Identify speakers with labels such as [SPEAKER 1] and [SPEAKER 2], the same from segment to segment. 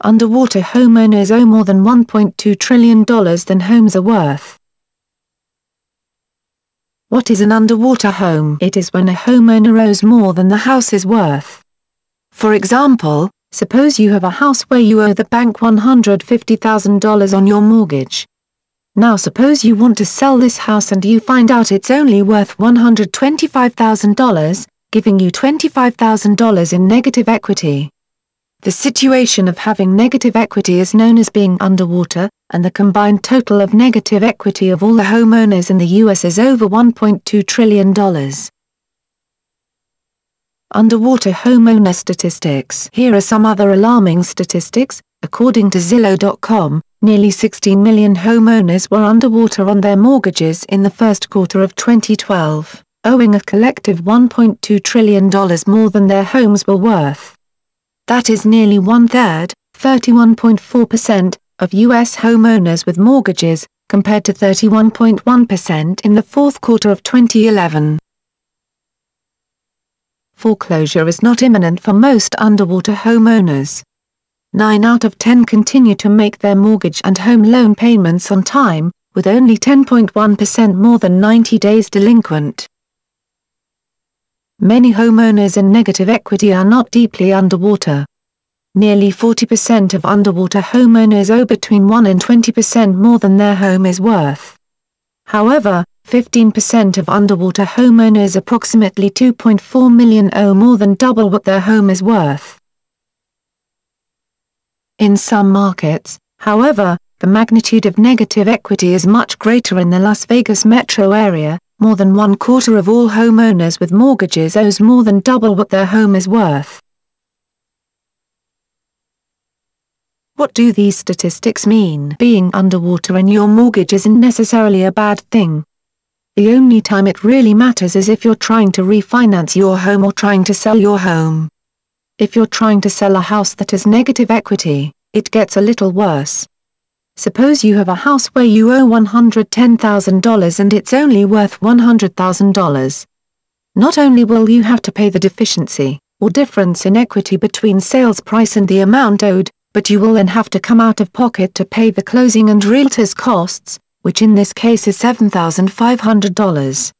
[SPEAKER 1] Underwater homeowners owe more than $1.2 trillion than homes are worth. What is an underwater home? It is when a homeowner owes more than the house is worth. For example, suppose you have a house where you owe the bank $150,000 on your mortgage. Now suppose you want to sell this house and you find out it's only worth $125,000, giving you $25,000 in negative equity. The situation of having negative equity is known as being underwater, and the combined total of negative equity of all the homeowners in the U.S. is over $1.2 trillion. Underwater homeowner statistics. Here are some other alarming statistics. According to Zillow.com, nearly 16 million homeowners were underwater on their mortgages in the first quarter of 2012, owing a collective $1.2 trillion more than their homes were worth. That is nearly one-third, 31.4%, of U.S. homeowners with mortgages, compared to 31.1% in the fourth quarter of 2011. Foreclosure is not imminent for most underwater homeowners. 9 out of 10 continue to make their mortgage and home loan payments on time, with only 10.1% more than 90 days delinquent. Many homeowners in negative equity are not deeply underwater. Nearly 40% of underwater homeowners owe between 1 and 20% more than their home is worth. However, 15% of underwater homeowners, approximately 2.4 million, owe more than double what their home is worth. In some markets, however, the magnitude of negative equity is much greater. In the Las Vegas metro area, more than 1/4 of all homeowners with mortgages owes more than double what their home is worth. What do these statistics mean? Being underwater in your mortgage isn't necessarily a bad thing. The only time it really matters is if you're trying to refinance your home or trying to sell your home. If you're trying to sell a house that has negative equity, it gets a little worse. Suppose you have a house where you owe $110,000 and it's only worth $100,000. Not only will you have to pay the deficiency, or difference in equity between sales price and the amount owed, but you will then have to come out of pocket to pay the closing and realtor's costs, which in this case is $7,500.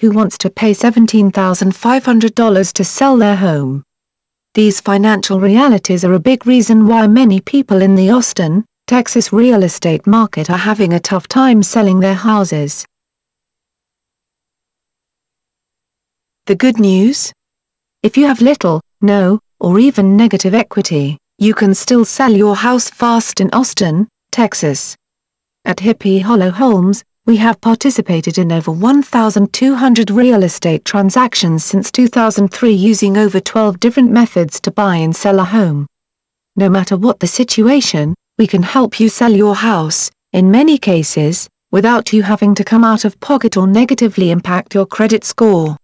[SPEAKER 1] Who wants to pay $17,500 to sell their home? These financial realities are a big reason why many people in the Austin, Texas real estate market are having a tough time selling their houses. The good news? If you have little, no, or even negative equity, you can still sell your house fast in Austin, Texas. At Hippie Hollow Homes, we have participated in over 1,200 real estate transactions since 2003 using over 12 different methods to buy and sell a home. No matter what the situation, we can help you sell your house, in many cases, without you having to come out of pocket or negatively impact your credit score.